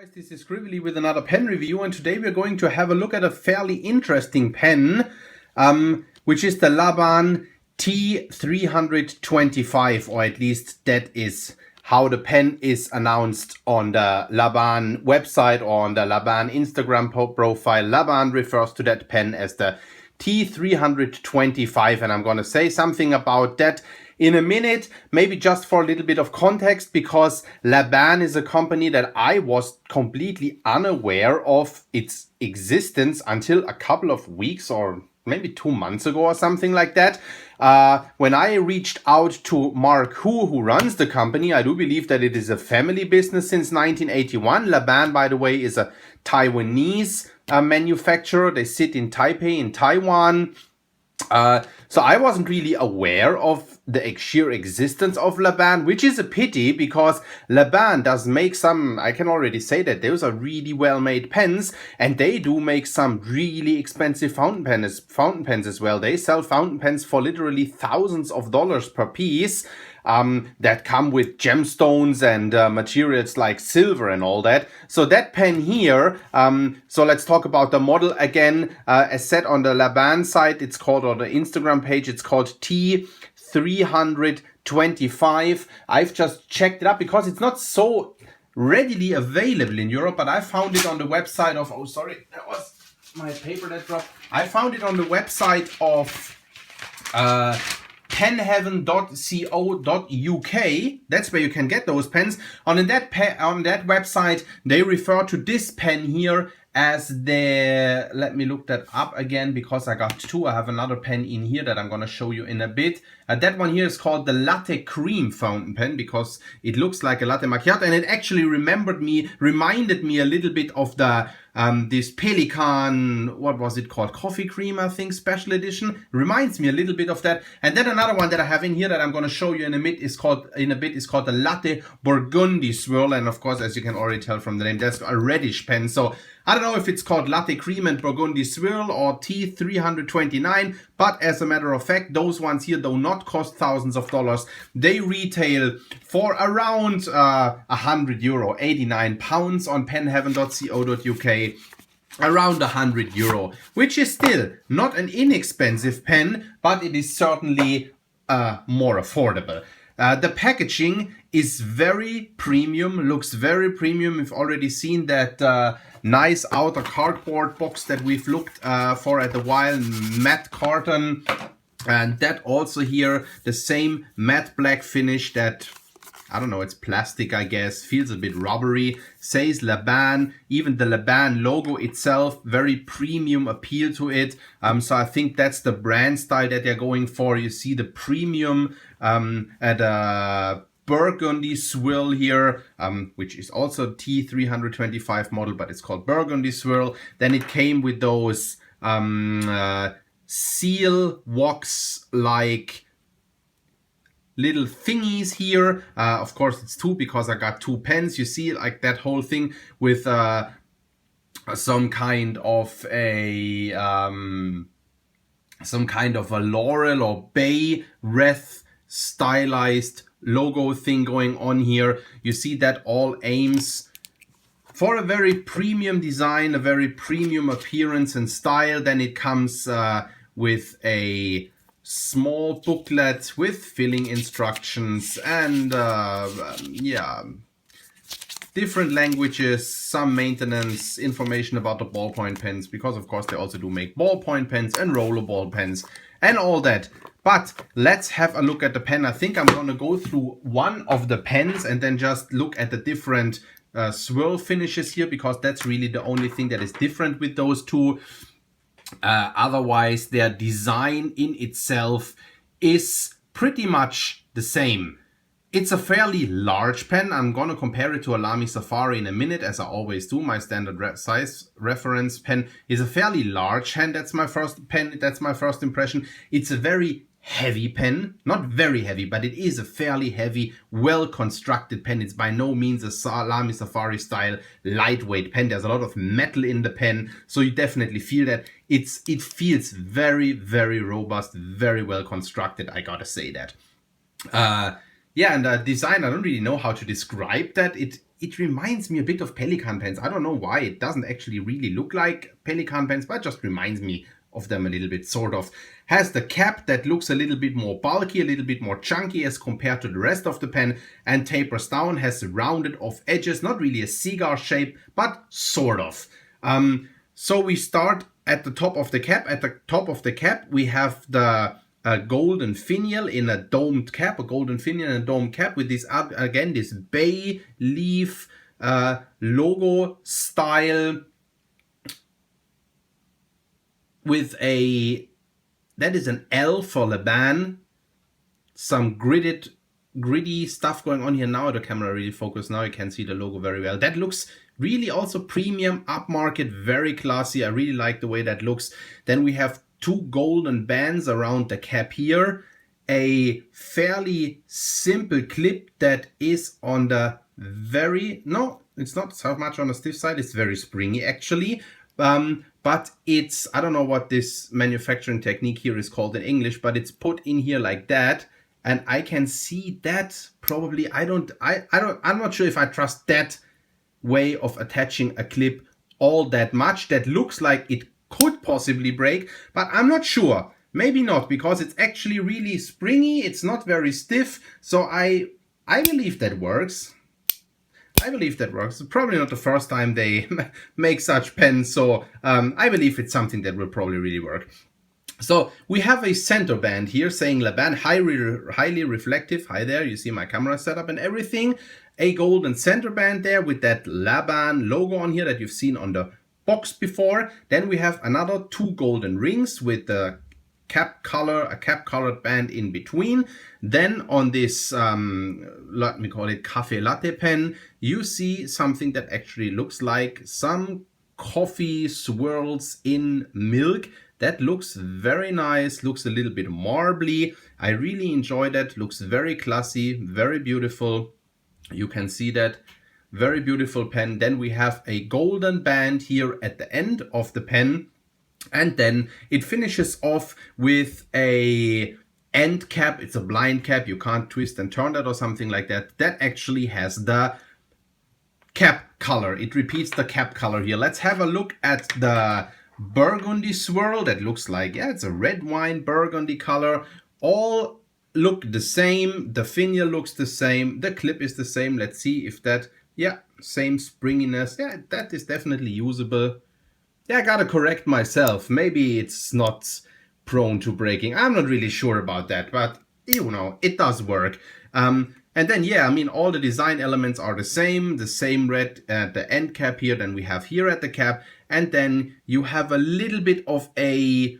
Guys, this is Scribbly with another pen review, and today we're going to have a look at a fairly interesting pen, which is the Laban T-325, or at least that is how the pen is announced on the Laban website or on the Laban Instagram profile. Laban refers to that pen as the T-325, and I'm going to say something about that in a minute, maybe just for a little bit of context, because Laban is a company that I was completely unaware of its existence until a couple of weeks or maybe 2 months ago or something like that. When I reached out to Mark who runs the company, I do believe that it is a family business since 1981. Laban, by the way, is a Taiwanese manufacturer. They sit in Taipei in Taiwan. So I wasn't really aware of the sheer existence of Laban, which is a pity because Laban does make some, I can already say that those are really well-made pens, and they do make some really expensive fountain pens as well. They sell fountain pens for literally thousands of dollars per piece. That come with gemstones and materials like silver and all that. So that pen here, so let's talk about the model again. As said on the Laban site, it's called, or the Instagram page, it's called T-325. I've just checked it up because it's not so readily available in Europe, but I found it on the website of, oh sorry, that was my paper that dropped. I found it on the website of penheaven.co.uk. That's where you can get those pens. On that website, they refer to this pen here as the, let me look that up again because I got two. I have another pen in here that I'm going to show you in a bit. That one here is called the Latte Cream fountain pen because it looks like a latte macchiato, and it actually reminded me a little bit of the this Pelican, what was it called? Coffee cream, I think, special edition. Reminds me a little bit of that. And then another one that I have in here that I'm going to show you in a bit is called the Latte Burgundy Swirl. And of course, as you can already tell from the name, that's a reddish pen. So I don't know if it's called Latte Cream and Burgundy Swirl or T-329, but as a matter of fact, those ones here do not cost thousands of dollars. They retail for around €100, 89 pounds on penheaven.co.uk. Around €100, which is still not an inexpensive pen, but it is certainly more affordable. The packaging is very premium, looks very premium. We've already seen that nice outer cardboard box that we've looked for at a while, matte carton, and that also here, the same matte black finish that, I don't know, it's plastic, I guess, feels a bit rubbery, says Laban, even the Laban logo itself, very premium appeal to it. So I think that's the brand style that they're going for. You see the premium at a Burgundy Swirl here, which is also T-325 model, but it's called Burgundy Swirl. Then it came with those seal wax like little thingies here. Of course it's two because I got two pens. You see like that whole thing with some kind of a laurel or bay wreath stylized logo thing going on here. You see that all aims for a very premium design, a very premium appearance and style. Then it comes with a small booklet with filling instructions and yeah, different languages, some maintenance information about the ballpoint pens, because of course they also do make ballpoint pens and rollerball pens and all that. But let's have a look at the pen. I think I'm going to go through one of the pens and then just look at the different swirl finishes here, because that's really the only thing that is different with those two. Otherwise, their design in itself is pretty much the same. It's a fairly large pen. I'm going to compare it to a Lamy Safari in a minute, as I always do. My standard size reference pen is a fairly large pen. That's my first pen. That's my first impression. It's a very heavy pen, not very heavy, but it is a fairly heavy, well-constructed pen. It's by no means a Lamy Safari style lightweight pen. There's a lot of metal in the pen, so you definitely feel that. It feels very, very robust, very well constructed, I gotta say that. Yeah, and the design, I don't really know how to describe that. It it reminds me a bit of Pelikan pens. I don't know why. It doesn't actually really look like Pelikan pens, but it just reminds me of them a little bit, sort of. Has the cap that looks a little bit more bulky, a little bit more chunky as compared to the rest of the pen, and tapers down, has rounded off edges, not really a cigar shape, but sort of. So we start at the top of the cap. At the top of the cap, we have the golden finial in a domed cap, a golden finial in a domed cap with this, again, this bay leaf logo style with that is an L for Laban, some gritty stuff going on here. Now the camera really focused. Now you can see the logo very well. That looks really also premium, upmarket, very classy. I really like the way that looks. Then we have two golden bands around the cap here. A fairly simple clip that is on the it's not so much on the stiff side. It's very springy actually. But it's, I don't know what this manufacturing technique here is called in English, but it's put in here like that. And I can see that probably, I'm not sure if I trust that way of attaching a clip all that much. That looks like it could possibly break, but I'm not sure. Maybe not, because it's actually really springy. It's not very stiff. So I believe that works. I believe that works. It's probably not the first time they make such pens, so I believe it's something that will probably really work. So we have a center band here saying Laban, highly reflective. Hi there, you see my camera setup and everything. A golden center band there with that Laban logo on here that you've seen on the box before. Then we have another two golden rings with the cap color, a cap colored band in between. Then on this, let me call it cafe latte pen, you see something that actually looks like some coffee swirls in milk. That looks very nice, looks a little bit marbly. I really enjoy that, looks very classy, very beautiful. You can see that, very beautiful pen. Then we have a golden band here at the end of the pen. And then it finishes off with a end cap. It's a blind cap. You can't twist and turn that or something like that. That actually has the cap color. It repeats the cap color here. Let's have a look at the burgundy swirl. That looks like, yeah, it's a red wine burgundy color. All look the same. The finial looks the same. The clip is the same. Let's see if that, yeah, same springiness. Yeah, that is definitely usable. Yeah, I gotta correct myself. Maybe it's not prone to breaking. I'm not really sure about that, but you know, it does work. And then, yeah, I mean, all the design elements are the same red at the end cap here than we have here at the cap. And then you have a little bit of a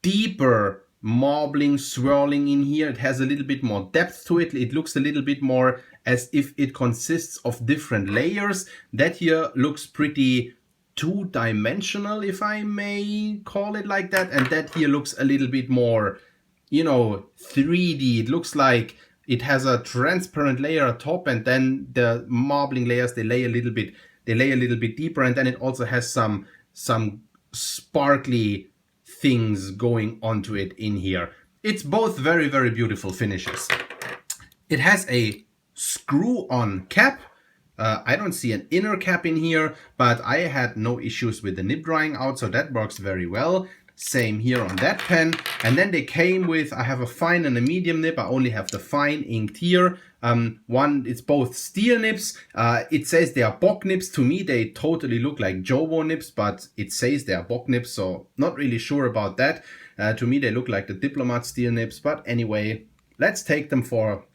deeper marbling, swirling in here. It has a little bit more depth to it. It looks a little bit more as if it consists of different layers. That here looks pretty two-dimensional, if I may call it like that, and that here looks a little bit more, you know, 3D. It looks like it has a transparent layer atop, and then the marbling layers, they lay a little bit deeper, and then it also has some sparkly things going onto it in here. It's both very, very beautiful finishes. It has a screw-on cap. I don't see an inner cap in here, but I had no issues with the nib drying out, so that works very well. Same here on that pen. And then they came with, I have a fine and a medium nib. I only have the fine inked here. It's both steel nibs. It says they are Bock nibs. To me, they totally look like Jowo nibs, but it says they are Bock nibs, so not really sure about that. To me, they look like the Diplomat steel nibs, but anyway, let's take them for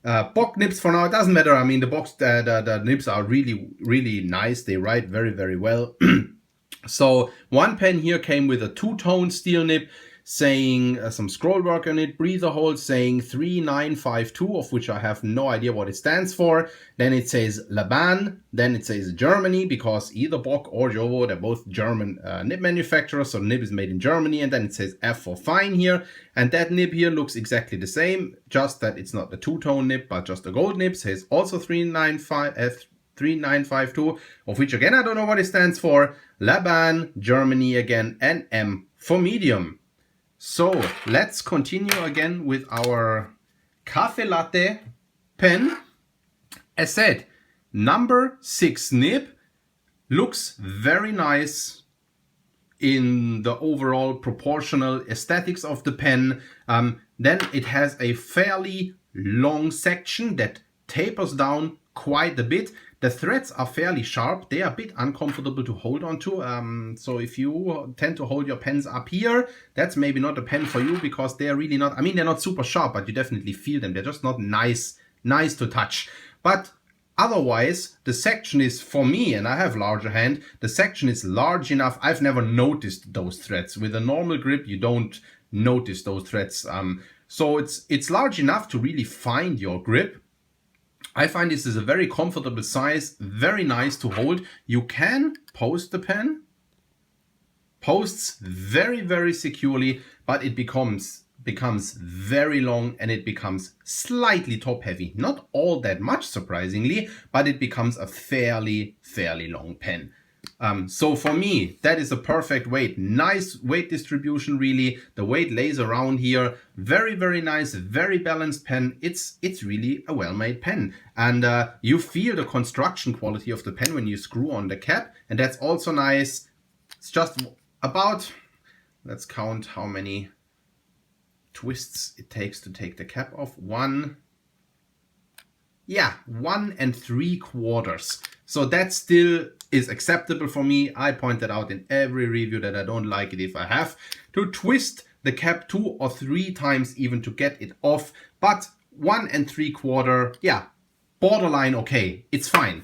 Bock nibs for now. It doesn't matter. I mean, the nibs are really, really nice. They write very, very well. So one pen here came with a two-tone steel nib saying some scroll work on it, breather hole saying 3952, of which I have no idea what it stands for. Then it says Laban, then it says Germany, because either Bock or Jowo, they're both German nib manufacturers, so nib is made in Germany, and then it says F for fine here, and that nib here looks exactly the same, just that it's not a two-tone nib, but just a gold nib, says also 3952, of which again I don't know what it stands for, Laban, Germany again, and M for medium. So let's continue again with our cafe latte pen. As said, number 6 nib, looks very nice in the overall proportional aesthetics of the pen. Then it has a fairly long section that tapers down quite a bit. The threads are fairly sharp. They are a bit uncomfortable to hold on to. So if you tend to hold your pens up here, that's maybe not a pen for you, because they are really not, I mean, they're not super sharp, but you definitely feel them. They're just not nice to touch. But otherwise, the section is, for me, and I have larger hand, the section is large enough. I've never noticed those threads. With a normal grip, you don't notice those threads. So it's large enough to really find your grip. I find this is a very comfortable size, very nice to hold. You can post the pen, posts very, very securely, but it becomes very long and it becomes slightly top heavy. Not all that much, surprisingly, but it becomes a fairly long pen. So for me, that is a perfect weight. Nice weight distribution, really. The weight lays around here. Very, very nice, very balanced pen. It's really a well-made pen. And you feel the construction quality of the pen when you screw on the cap. And that's also nice. It's just about, let's count how many twists it takes to take the cap off. 1 1 3/4. So that still is acceptable for me. I pointed out in every review that I don't like it if I have to twist the cap 2 or 3 times even to get it off. But 1 3/4, yeah, borderline okay. It's fine.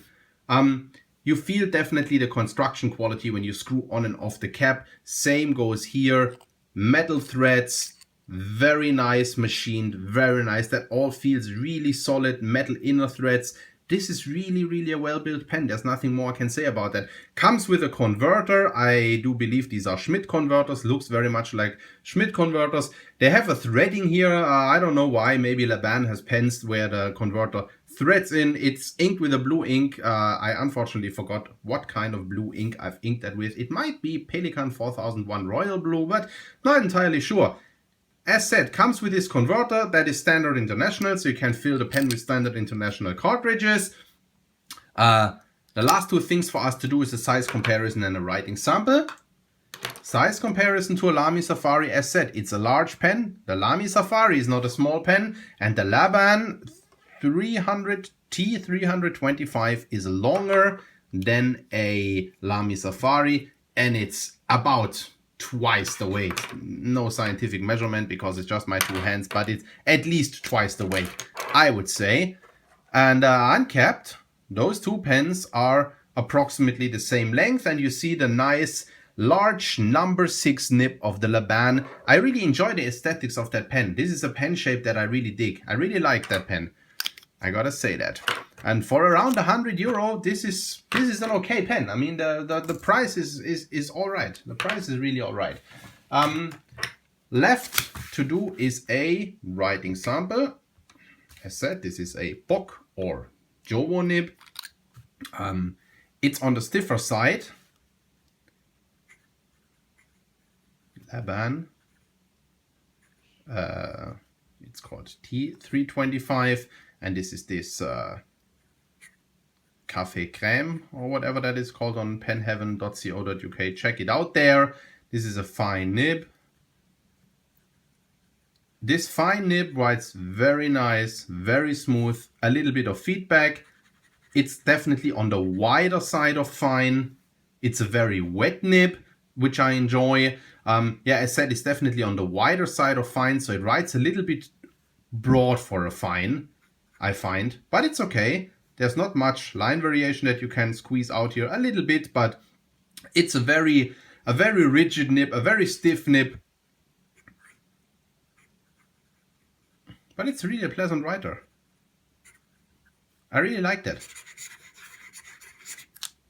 You feel definitely the construction quality when you screw on and off the cap. Same goes here. Metal threads, very nice machined, very nice. That all feels really solid. Metal inner threads. This is really a well-built pen. There's nothing more I can say about that. Comes with a converter. I do believe these are Schmidt converters. Looks very much like Schmidt converters. They have a threading here. I don't know why. Maybe Laban has pens where the converter threads in. It's inked with a blue ink. I unfortunately forgot what kind of blue ink I've inked that with. It might be Pelikan 4001 Royal Blue, but not entirely sure. As said, comes with this converter that is standard international, so you can fill the pen with standard international cartridges. The last 2 things for us to do is a size comparison and a writing sample. Size comparison to a Lamy Safari. As said, it's a large pen. The Lamy Safari is not a small pen, and the Laban T-325 is longer than a Lamy Safari, and it's about twice the weight. No scientific measurement because it's just my 2 hands, but it's at least twice the weight, I would say. And uncapped, those 2 pens are approximately the same length, and you see the nice large number 6 nib of the Laban. I really enjoy the aesthetics of that pen. This is a pen shape that I really dig. I really like that pen. I gotta say that. And for around €100, this is an okay pen. I mean, the price is all right. The price is really all right. Left to do is a writing sample. As said, this is a Bock or Jowo nib. It's on the stiffer side. Laban. It's called T-325. And this is this Café Crème or whatever that is called on penheaven.co.uk. Check it out there. This is a fine nib. This fine nib writes very nice, very smooth, a little bit of feedback. It's definitely on the wider side of fine. It's a very wet nib, which I enjoy. Yeah, as said, it's definitely on the wider side of fine, so it writes a little bit broad for a fine, I find, but it's okay. There's not much line variation that you can squeeze out here, a little bit, but it's a very rigid nib, a very stiff nib. But it's really a pleasant writer. I really like that.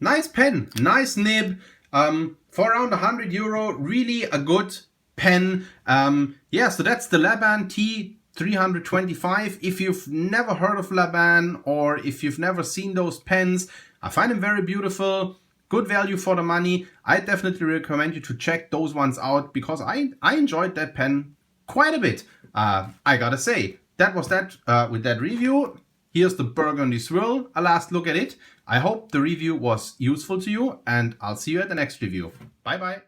Nice pen, nice nib. For around €100, really a good pen. Yeah, so that's the Laban T-325. If you've never heard of Laban or if you've never seen those pens, I find them very beautiful. Good value for the money. I definitely recommend you to check those ones out because I enjoyed that pen quite a bit. I gotta say, that was that with that review. Here's the burgundy swirl, a last look at it. I hope the review was useful to you, and I'll see you at the next review. Bye bye.